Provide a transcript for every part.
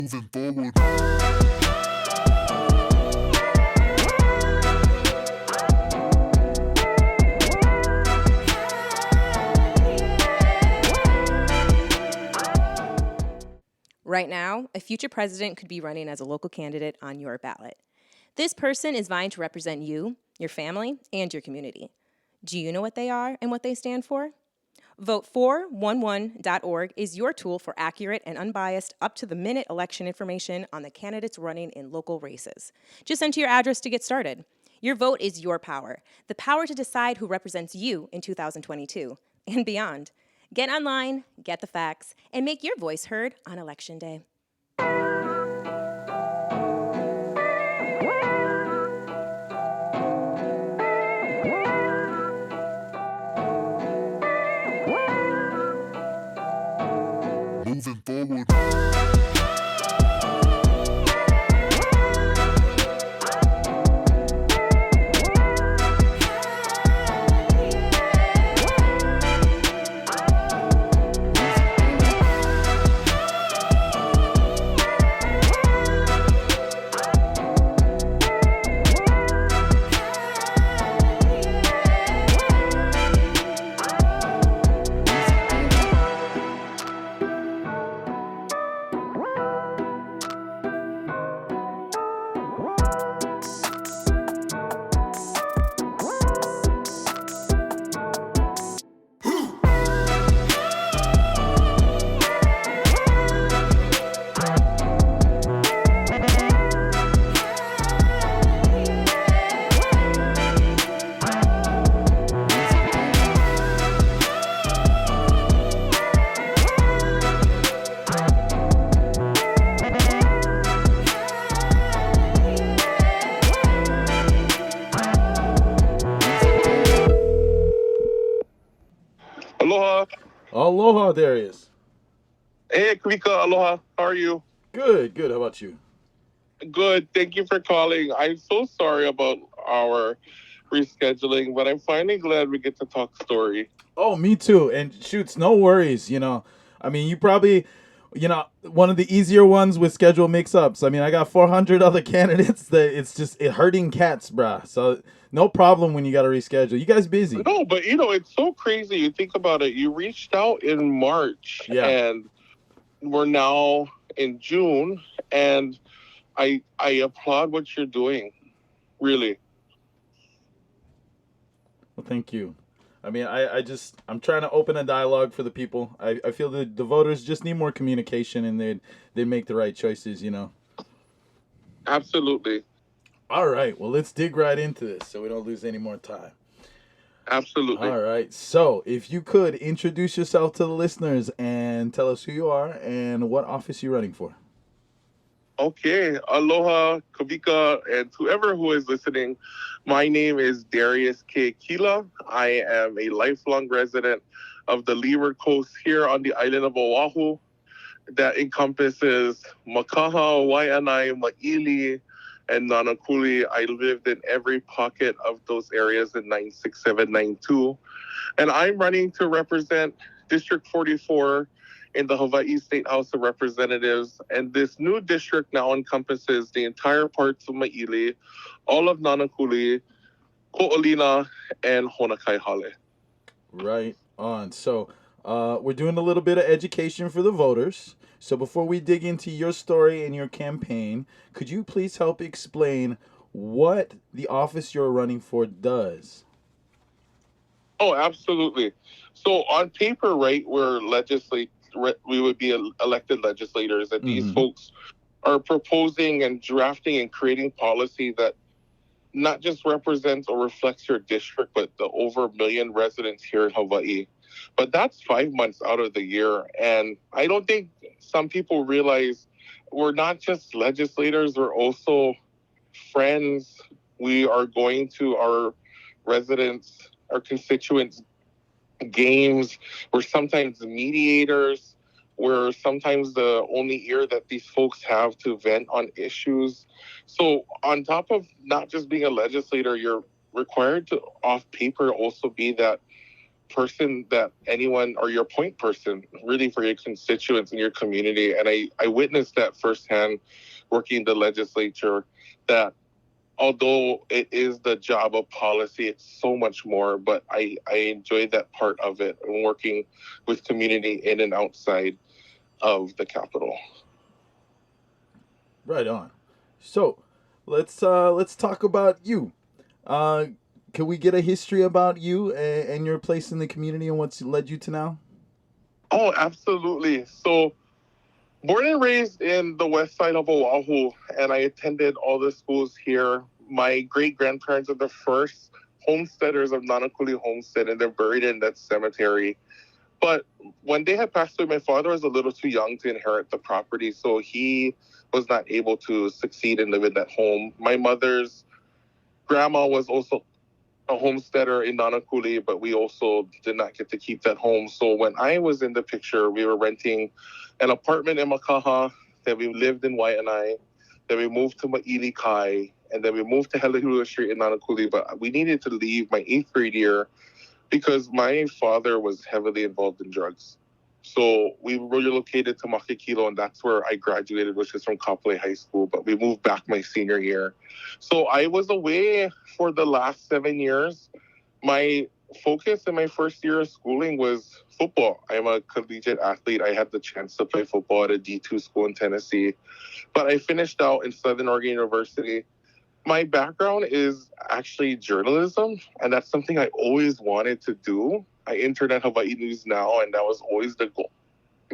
Moving forward. Right now, a future president could be running as a local candidate on your ballot. This person is vying to represent you, your family, and your community. Do you know what they are and what they stand for? Vote411.org is your tool for accurate and unbiased, up-to-the-minute election information on the candidates running in local races. Just enter your address to get started. Your vote is your power, the power to decide who represents you in 2022 and beyond. Get online, get the facts, and make your voice heard on Election Day. Moving forward. Aloha. Aloha, Darius. Hey, Kawika. Aloha. How are you? Good. How about you? Good. Thank you for calling. I'm so sorry about our rescheduling, but I'm finally glad we get to talk story. Oh, me too. And shoots, no worries. I mean, you probably, one of the easier ones with schedule mix-ups. I mean, I got 400 other candidates that it hurting cats, bruh. So no problem when you got to reschedule. You guys busy? No, but it's so crazy. You think about it. You reached out in March, and we're now in June, and I applaud what you're doing, really. Well, thank you. I mean, I'm trying to open a dialogue for the people. I feel that the voters just need more communication, and they'd make the right choices, Absolutely. All right, well, let's dig right into this so we don't lose any more time. Absolutely. All right, so if you could introduce yourself to the listeners and tell us who you are and what office you're running for. Okay, aloha, Kawika, and whoever who is listening. My name is Darius K. Kila. I am a lifelong resident of the Leeward Coast here on the island of Oahu. That encompasses Makaha, Waianae, Maili, and Nanakuli. I lived in every pocket of those areas in 96792. And I'm running to represent District 44 in the Hawaii State House of Representatives. And this new district now encompasses the entire parts of Maili, all of Nanakuli, Ko'olina, and Honakaihale. Right on. So we're doing a little bit of education for the voters. So before we dig into your story and your campaign, could you please help explain what the office you're running for does? Oh, absolutely. So on paper, right, we would be elected legislators, and these folks are proposing and drafting and creating policy that not just represents or reflects your district, but the over 1 million residents here in Hawaii. But that's 5 months out of the year. And I don't think some people realize we're not just legislators, we're also friends. We are going to our residents, our constituents' games. We're sometimes mediators. We're sometimes the only ear that these folks have to vent on issues. So on top of not just being a legislator, you're required to, off paper, also be that person that anyone, or your point person really for your constituents in your community. And I witnessed that firsthand working in the legislature, that although it is the job of policy, it's so much more, but I enjoyed that part of it and working with community in and outside of the Capitol. Right on. So let's talk about you. Can we get a history about you and your place in the community and what's led you to now? Oh, absolutely. So, born and raised in the west side of Oahu, and I attended all the schools here. My great-grandparents are the first homesteaders of Nanakuli Homestead, and they're buried in that cemetery. But when they had passed away, my father was a little too young to inherit the property, so he was not able to succeed and live in that home. My mother's grandma was also a homesteader in Nanakuli, but we also did not get to keep that home. So when I was in the picture, we were renting an apartment in Makaha, then we lived in Waianae, then we moved to Maili Kai, and then we moved to Helihulua Street in Nanakuli. But we needed to leave my 8th grade year because my father was heavily involved in drugs. So we relocated to Makakilo, and that's where I graduated, which is from Kapolei High School. But we moved back my senior year. So I was away for the last 7 years. My focus in my first year of schooling was football. I'm a collegiate athlete. I had the chance to play football at a D2 school in Tennessee. But I finished out in Southern Oregon University. My background is actually journalism, and that's something I always wanted to do. I interned at Hawaii News Now, and that was always the goal.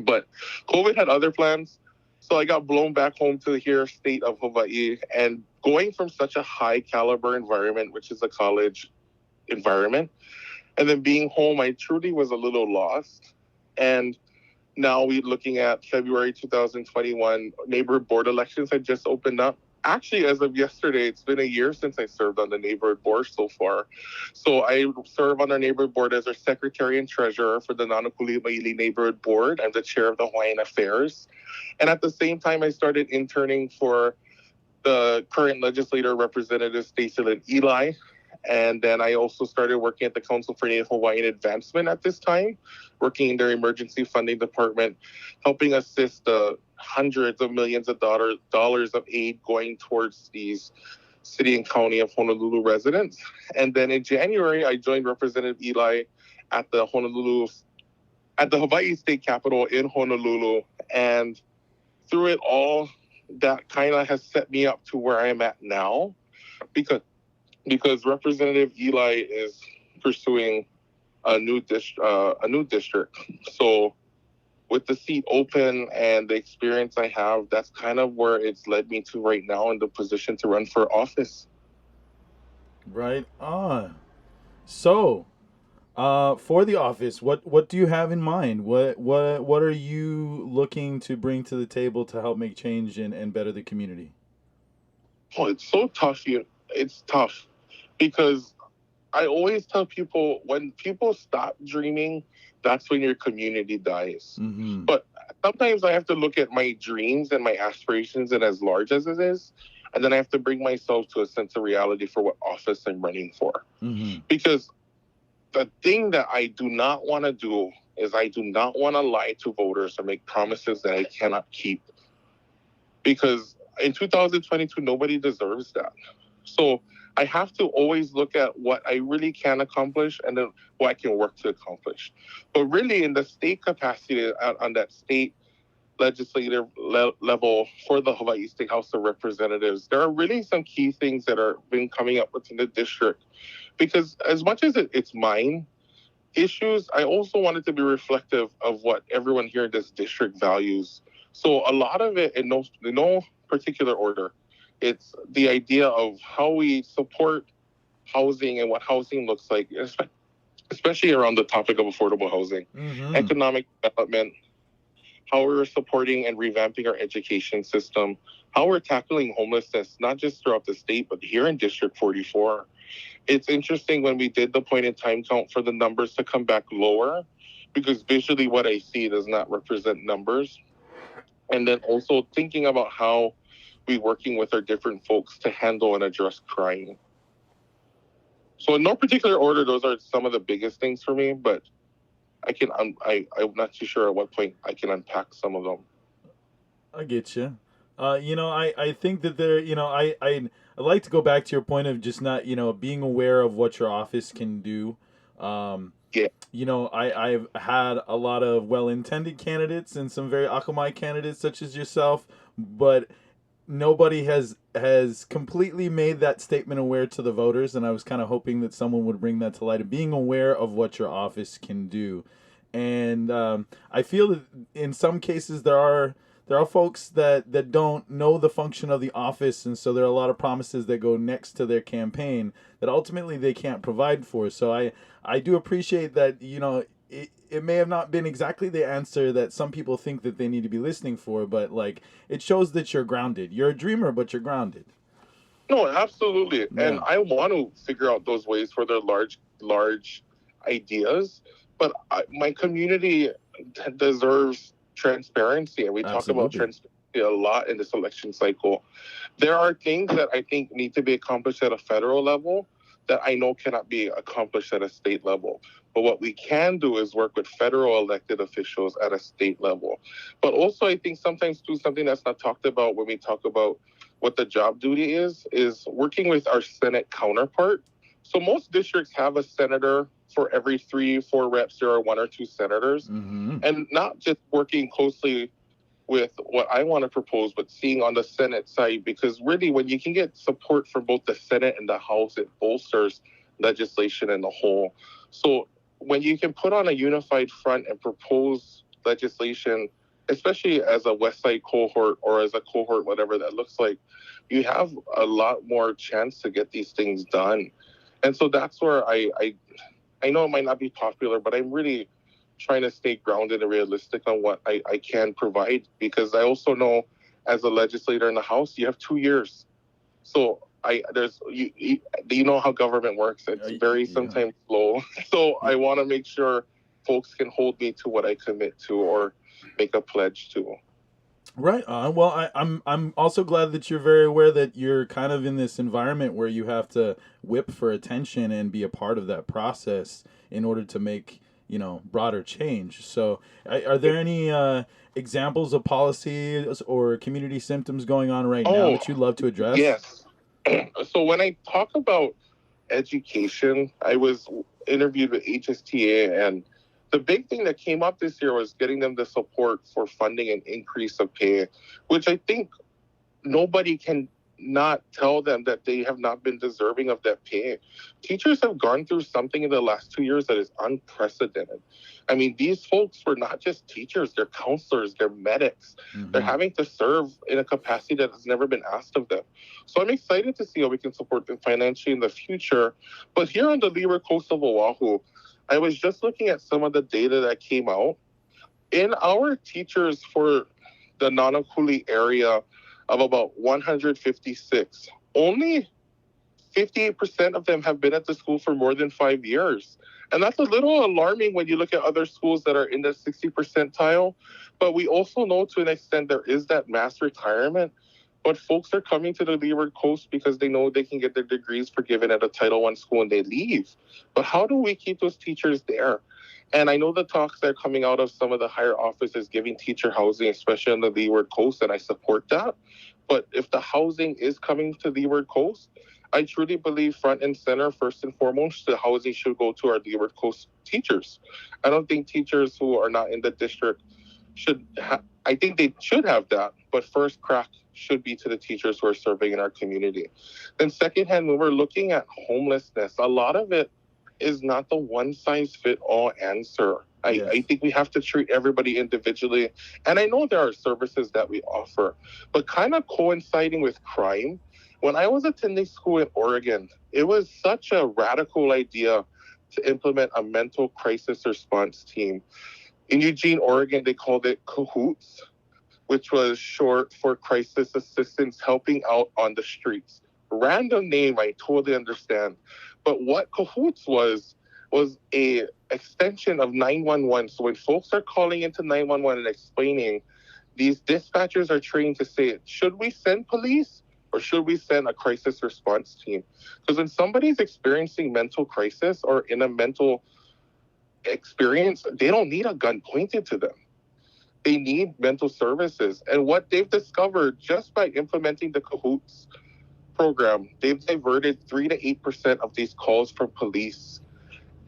But COVID had other plans, so I got blown back home to here, state of Hawaii, and going from such a high caliber environment, which is a college environment, and then being home, I truly was a little lost. And now we're looking at February 2021, neighborhood board elections had just opened up. Actually, as of yesterday, it's been a year since I served on the neighborhood board so far. So I serve on our neighborhood board as our secretary and treasurer for the Nanakuli Maili Neighborhood Board. I'm the chair of the Hawaiian Affairs. And at the same time, I started interning for the current legislator, Representative Stacey Lynn Eli. And then I also started working at the Council for Native Hawaiian Advancement at this time, working in their emergency funding department, helping assist the hundreds of millions of dollars of aid going towards these city and county of Honolulu residents. And then in January, I joined Representative Eli at the Hawaii State Capitol in Honolulu. And through it all, that kind of has set me up to where I am at now, because Representative Eli is pursuing a new district. So with the seat open and the experience I have, that's kind of where it's led me to right now in the position to run for office. Right on. So, for the office, what do you have in mind? What are you looking to bring to the table to help make change and better the community? Oh, it's so tough. It's tough because I always tell people, when people stop dreaming, that's when your community dies. Mm-hmm. But sometimes I have to look at my dreams and my aspirations, and as large as it is, and then I have to bring myself to a sense of reality for what office I'm running for. Mm-hmm. Because the thing that I do not want to do is I do not want to lie to voters or make promises that I cannot keep. Because in 2022, nobody deserves that. So I have to always look at what I really can accomplish and then what I can work to accomplish. But really, in the state capacity, on that state legislative level for the Hawaii State House of Representatives, there are really some key things that are been coming up within the district. Because as much as it's mine issues, I also want it to be reflective of what everyone here in this district values. So a lot of it, in no particular order, it's the idea of how we support housing and what housing looks like, especially around the topic of affordable housing, Mm-hmm. economic development, how we're supporting and revamping our education system, how we're tackling homelessness, not just throughout the state, but here in District 44. It's interesting when we did the point in time count for the numbers to come back lower, because visually what I see does not represent numbers. And then also thinking about how we working with our different folks to handle and address crime. So in no particular order, those are some of the biggest things for me, but I'm not too sure at what point I can unpack some of them. I get you. I think that I like to go back to your point of just not, being aware of what your office can do. Yeah. I've had a lot of well-intended candidates and some very akamai candidates such as yourself, but nobody has completely made that statement aware to the voters, and I was kind of hoping that someone would bring that to light of being aware of what your office can do. And I feel that in some cases there are folks that don't know the function of the office, and so there are a lot of promises that go next to their campaign that ultimately they can't provide for. So I do appreciate that, it may have not been exactly the answer that some people think that they need to be listening for, but like it shows that you're grounded. You're a dreamer, but you're grounded. No, absolutely. Yeah. And I want to figure out those ways for their large ideas, but my community deserves transparency, and we talk about transparency a lot in this election cycle. There are things that I think need to be accomplished at a federal level that I know cannot be accomplished at a state level. But what we can do is work with federal elected officials at a state level. But also, I think sometimes do something that's not talked about when we talk about what the job duty is working with our Senate counterpart. So most districts have a senator for every 3-4 reps. There are 1 or 2 senators, and not just working closely with what I want to propose, but seeing on the Senate side, because really when you can get support from both the Senate and the House, it bolsters legislation in the whole. So when you can put on a unified front and propose legislation, especially as a West Side cohort or as a cohort, whatever that looks like, you have a lot more chance to get these things done. And so that's where I know it might not be popular, but I'm really trying to stay grounded and realistic on what I can provide, because I also know as a legislator in the House, you have 2 years. So you know how government works. It's very sometimes slow. So I want to make sure folks can hold me to what I commit to or make a pledge to. Right on. Well, I'm also glad that you're very aware that you're kind of in this environment where you have to whip for attention and be a part of that process in order to make, broader change. So are there any examples of policies or community symptoms going on right now that you'd love to address? Yes. So when I talk about education, I was interviewed with HSTA, and the big thing that came up this year was getting them the support for funding an increase of pay, which I think nobody can not tell them that they have not been deserving of that pay. Teachers have gone through something in the last 2 years that is unprecedented. I mean, these folks were not just teachers, they're counselors, they're medics. They're having to serve in a capacity that has never been asked of them. So I'm excited to see how we can support them financially in the future. But here on the leeward coast of Oahu, I was just looking at some of the data that came out. In our teachers for the Nanakuli area of about 156, only 58% of them have been at the school for more than 5 years. And that's a little alarming when you look at other schools that are in the 60 percentile. But we also know to an extent there is that mass retirement. But folks are coming to the Leeward Coast because they know they can get their degrees forgiven at a Title I school and they leave. But how do we keep those teachers there? And I know the talks that are coming out of some of the higher offices giving teacher housing, especially on the Leeward Coast, and I support that. But if the housing is coming to Leeward Coast, I truly believe front and center, first and foremost, the housing should go to our Leeward Coast teachers. I don't think teachers who are not in the district I think they should have that, but first crack should be to the teachers who are serving in our community. Then secondhand, when we're looking at homelessness, a lot of it is not the one-size-fit-all answer. I think we have to treat everybody individually. And I know there are services that we offer, but kind of coinciding with crime, when I was attending school in Oregon, it was such a radical idea to implement a mental crisis response team. In Eugene, Oregon, they called it CAHOOTS, which was short for Crisis Assistance Helping Out on the Streets. Random name, I totally understand. But what CAHOOTS was a extension of 911. So when folks are calling into 911 and explaining, these dispatchers are trained to say, should we send police or should we send a crisis response team? Because when somebody's experiencing mental crisis or in a mental experience, they don't need a gun pointed to them. They need mental services. And what they've discovered just by implementing the Cahoots program, they've diverted 3 to 8% of these calls from police.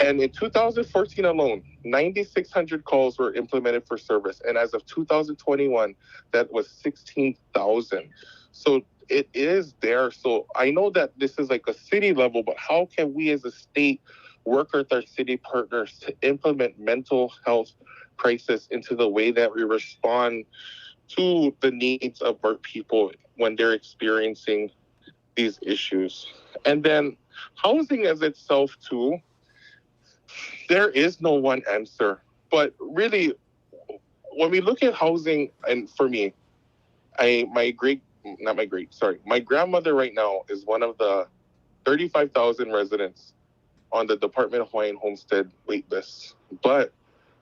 And in 2014 alone, 9,600 calls were implemented for service. And as of 2021, that was 16,000. So it is there. So I know that this is like a city level, but how can we as a state work with our city partners to implement mental health crisis into the way that we respond to the needs of our people when they're experiencing these issues? And then housing as itself too, there is no one answer. But really, when we look at housing, and for me, my grandmother right now is one of the 35,000 residents on the Department of Hawaiian Homestead wait list. But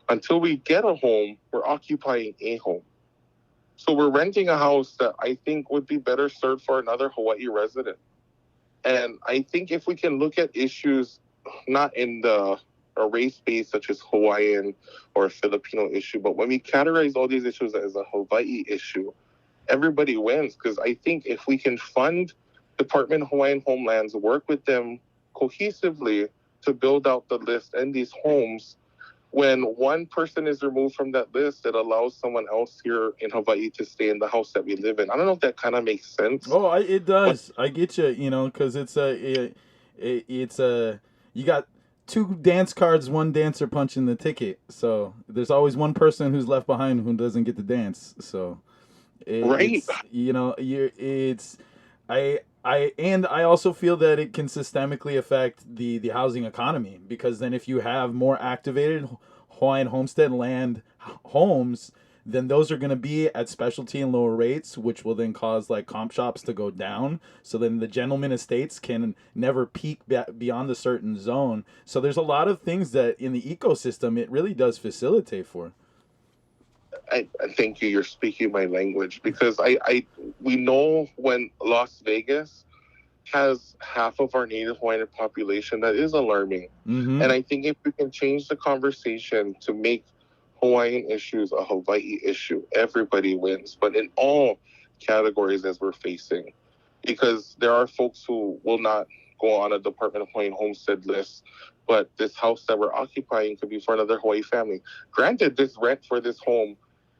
until we get a home, we're occupying a home. So we're renting a house that I think would be better served for another Hawaii resident. And I think if we can look at issues not in a race base such as Hawaiian or a Filipino issue, but when we categorize all these issues as a Hawaii issue, everybody wins. Because I think if we can fund Department of Hawaiian Homelands, work with them cohesively to build out the list and these homes, when one person is removed from that list, it allows someone else here in Hawaii to stay in the house that we live in. I don't know if that kind of makes sense. Oh, it does. I get you. You know, because it's you got two dance cards, one dancer punching the ticket. So there's always one person who's left behind who doesn't get to dance. So Right. it's, you know, I also feel that it can systemically affect the housing economy, because then if you have more activated Hawaiian homestead land homes, then those are going to be at specialty and lower rates, which will then cause like comp shops to go down. So then the gentleman estates can never peak beyond a certain zone. So there's a lot of things that in the ecosystem it really does facilitate for. I thank you. You're speaking my language, because we know when Las Vegas has half of our Native Hawaiian population, that is alarming. Mm-hmm. And I think if we can change the conversation to make Hawaiian issues a Hawaii issue, everybody wins. But in all categories as we're facing, because there are folks who will not go on a Department of Hawaiian Homestead list, but this house that we're occupying could be for another Hawaii family. Granted, this rent for this home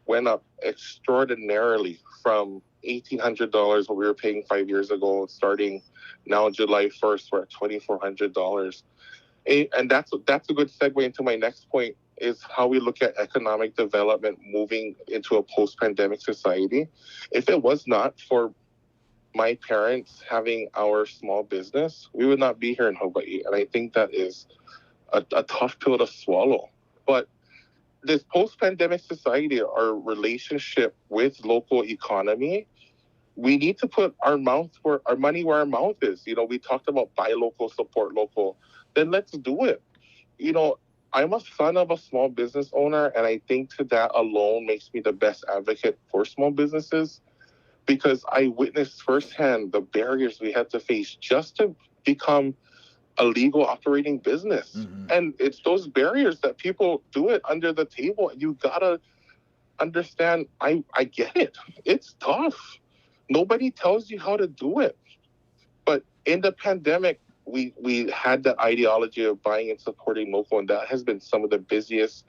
went up extraordinarily from $1,800, what we were paying 5 years ago, starting now July 1st, we're at $2,400. And that's a good segue into my next point, is how we look at economic development moving into a post-pandemic society. If it was not for my parents having our small business, we would not be here in Hawaii. And I think that is a tough pill to swallow. But this post-pandemic society, our relationship with local economy, we need to put our money where our mouth is. You know, we talked about buy local, support local. Then let's do it. You know, I'm a son of a small business owner, and I think that alone makes me the best advocate for small businesses, because I witnessed firsthand the barriers we had to face just to become a legal operating business. Mm-hmm. And it's those barriers that people do it under the table. And you gotta understand, I get it. It's tough. Nobody tells you how to do it. But in the pandemic, we had that ideology of buying and supporting local, and that has been some of the busiest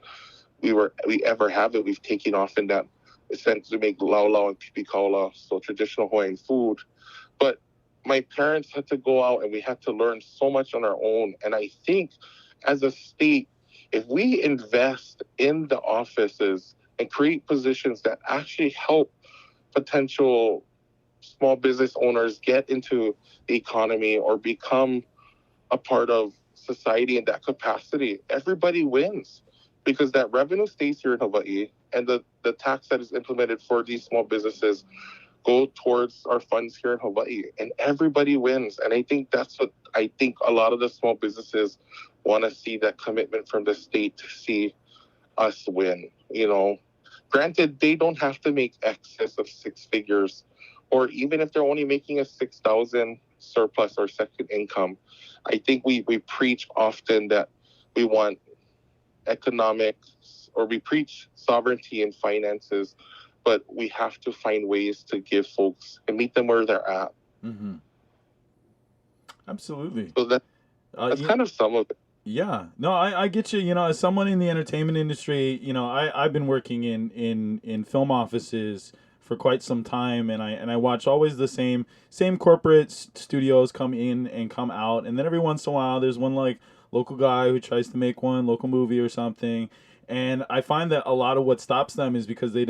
we ever have it. We've taken off in that sense to make laulau and pipi kaula, so traditional Hawaiian food. But my parents had to go out, and we had to learn so much on our own. And I think as a state, if we invest in the offices and create positions that actually help potential small business owners get into the economy or become a part of society in that capacity, everybody wins, because that revenue stays here in Hawaii, and the tax that is implemented for these small businesses go towards our funds here in Hawaii, and everybody wins. And I think that's what I think a lot of the small businesses want to see, that commitment from the state to see us win. You know, granted, they don't have to make excess of 6 figures or even if they're only making a 6,000 surplus or second income, I think we preach often that we want economics, or we preach sovereignty in finances, but we have to find ways to give folks and meet them where they're at. Mm-hmm. Absolutely. So that's kind of some of it. Yeah, no, I get you. You know, as someone in the entertainment industry, you know, I've been working in film offices for quite some time, and I watch always the same corporate studios come in and come out, and then every once in a while there's one like local guy who tries to make one local movie or something, and I find that a lot of what stops them is because they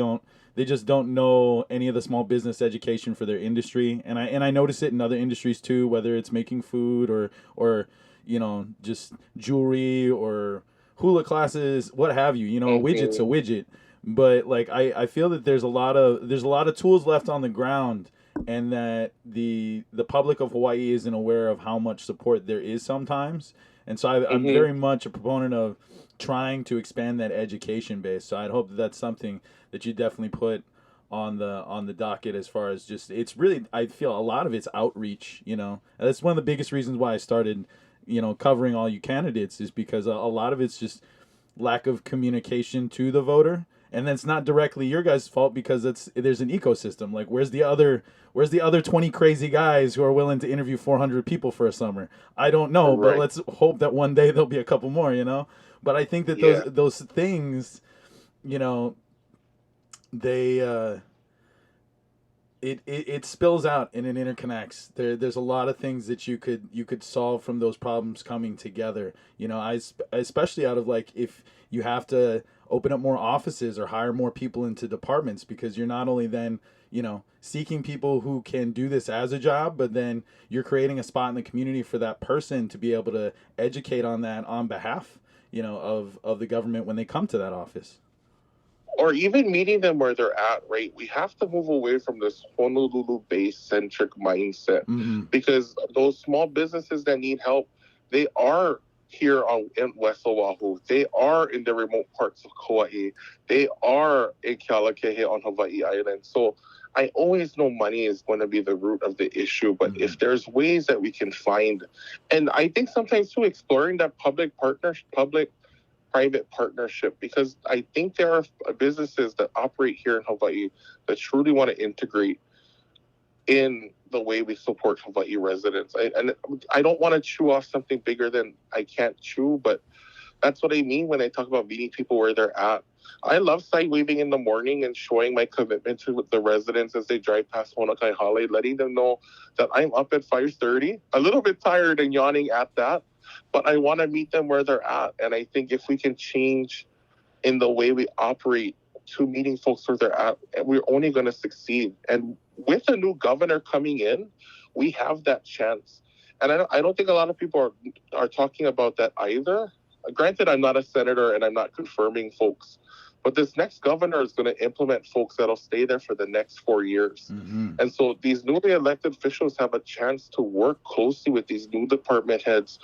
just don't know any of the small business education for their industry, and I notice it in other industries too, whether it's making food or you know, just jewelry or hula classes, what have you. You know, a widget's a widget. But like I feel that there's a lot of tools left on the ground, and that the public of Hawaii isn't aware of how much support there is sometimes. And so I'm very much a proponent of trying to expand that education base. So I'd hope that that's something that you definitely put on the docket, as far as just, it's really, I feel a lot of it's outreach, you know. And that's one of the biggest reasons why I started, you know, covering all you candidates, is because a lot of it's just lack of communication to the voter. And then it's not directly your guys' fault, because there's an ecosystem. Like, where's the other 20 crazy guys who are willing to interview 400 people for a summer? I don't know, Right. but let's hope that one day there'll be a couple more, you know. But I think that those things, you know, they it spills out and it interconnects. There's a lot of things that you could solve from those problems coming together. You know, especially out of, like, if you have to open up more offices or hire more people into departments, because you're not only then, you know, seeking people who can do this as a job, but then you're creating a spot in the community for that person to be able to educate on that on behalf, you know, of the government when they come to that office. Or even meeting them where they're at, right? We have to move away from this Honolulu-based centric mindset, because those small businesses that need help, they are here in West Oahu. They are in the remote parts of Kauai. They are in Kealakehe on Hawaii Island. So I always know money is going to be the root of the issue, but if there's ways that we can find, and I think sometimes too, exploring that public-private partnership, because I think there are businesses that operate here in Hawaii that truly want to integrate in the way we support Hawaii residents. And I don't want to chew off something bigger than I can't chew, but that's what I mean when I talk about meeting people where they're at. I love side waving in the morning and showing my commitment to the residents as they drive past Honokai Hale, letting them know that I'm up at 5:30, a little bit tired and yawning at that, but I want to meet them where they're at. And I think if we can change in the way we operate to meeting folks where they're at, we're only going to succeed. And with a new governor coming in, we have that chance. And I don't think a lot of people are talking about that either. Granted, I'm not a senator and I'm not confirming folks, but this next governor is going to implement folks that'll stay there for the next 4 years. And so these newly elected officials have a chance to work closely with these new department heads,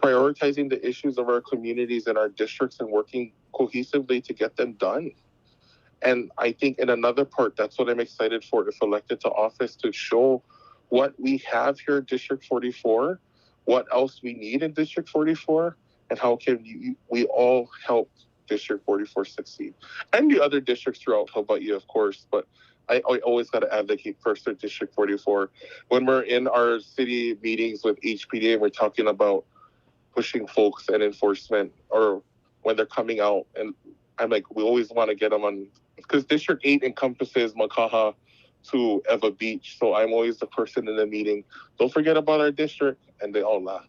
prioritizing the issues of our communities and our districts and working cohesively to get them done. And I think in another part, that's what I'm excited for, if elected to office, to show what we have here in District 44, what else we need in District 44, and how can we all help District 44 succeed. And the other districts throughout Hawaii, of course, but I always got to advocate first for District 44. When we're in our city meetings with HPD and we're talking about pushing folks and enforcement, or when they're coming out, and I'm like, we always want to get them on, because District 8 encompasses Makaha to Eva Beach. So I'm always the person in the meeting, don't forget about our district, and they all laugh.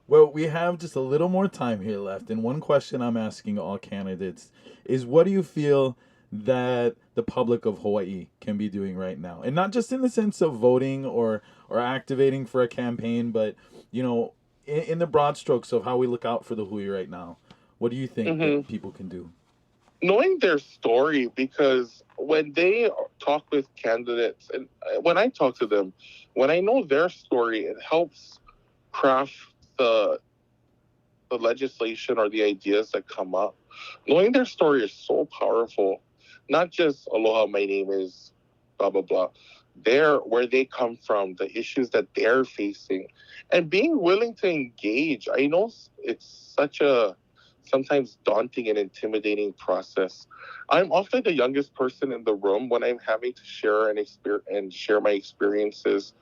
Well, we have just a little more time here left, and one question I'm asking all candidates is, what do you feel that the public of Hawaii can be doing right now? And not just in the sense of voting or activating for a campaign, but, you know, in the broad strokes of how we look out for the hui right now. What do you think that people can do? Knowing their story, because when they talk with candidates, and when I talk to them, when I know their story, it helps craft the legislation or the ideas that come up. Knowing their story is so powerful, not just aloha, my name is blah, blah, blah. Where they come from, the issues that they're facing, and being willing to engage. I know it's such a sometimes daunting and intimidating process. I'm often the youngest person in the room when I'm having to share and share my experiences,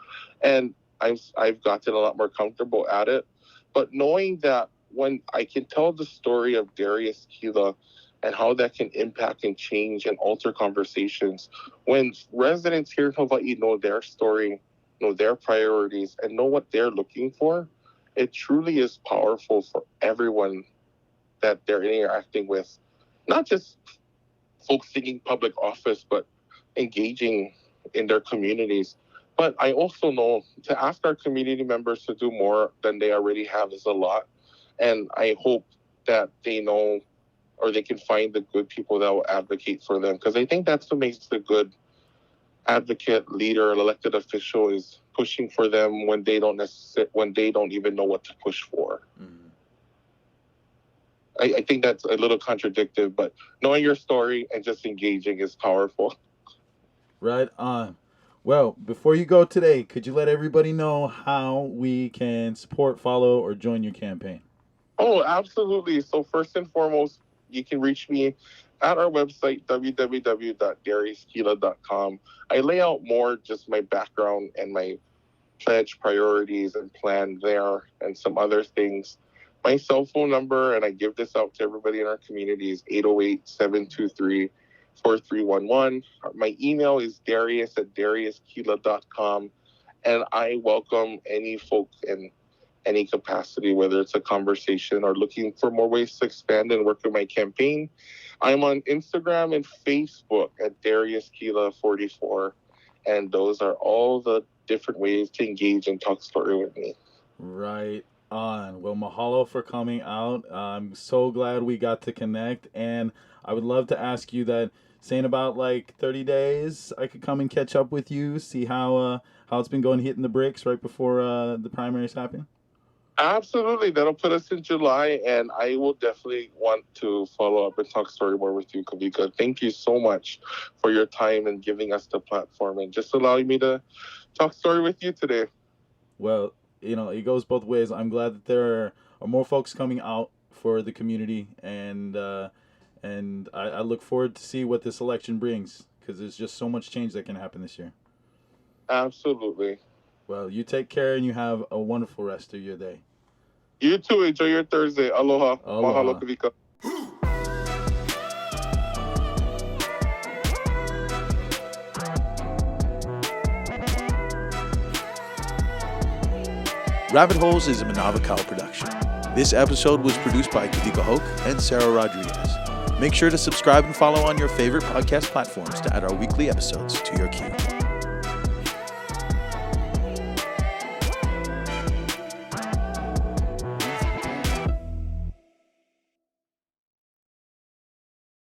and I've gotten a lot more comfortable at it. But knowing that when I can tell the story of Darius, Kila, and how that can impact and change and alter conversations, when residents here in Hawaii know their story, know their priorities, and know what they're looking for, it truly is powerful for everyone that they're interacting with, not just folks seeking public office, but engaging in their communities. But I also know to ask our community members to do more than they already have is a lot. And I hope that they know, or they can find the good people that will advocate for them. Because I think that's what makes the good advocate, leader, elected official, is pushing for them when they don't even know what to push for. Mm-hmm. I think that's a little contradictory, but knowing your story and just engaging is powerful. Right on. Well, before you go today, could you let everybody know how we can support, follow, or join your campaign? Oh, absolutely. So first and foremost, you can reach me at our website, www.dariuskila.com. I lay out more just my background and my pledge priorities and plan there and some other things. My cell phone number, and I give this out to everybody in our community, is 808-723-4311. My email is darius@dariuskila.com. And I welcome any folk in any capacity, whether it's a conversation or looking for more ways to expand and work with my campaign. I'm on Instagram and Facebook at DariusKila44. And those are all the different ways to engage and talk story with me. Right on. Well, mahalo for coming out. I'm so glad we got to connect. And I would love to ask you that, say in about like 30 days, I could come and catch up with you, see how it's been going, hitting the bricks right before the primaries happen. Absolutely. That'll put us in July, and I will definitely want to follow up and talk story more with you, Kawika. Thank you so much for your time and giving us the platform and just allowing me to talk story with you today. Well, you know, it goes both ways. I'm glad that there are more folks coming out for the community, and I look forward to see what this election brings, because there's just so much change that can happen this year. Absolutely. Well, you take care, and you have a wonderful rest of your day. You too. Enjoy your Thursday. Aloha. Aloha. Mahalo, Kawika. Rabbit Holes is a Manavakau production. This episode was produced by Kawika Hoke and Sarah Rodriguez. Make sure to subscribe and follow on your favorite podcast platforms to add our weekly episodes to your queue.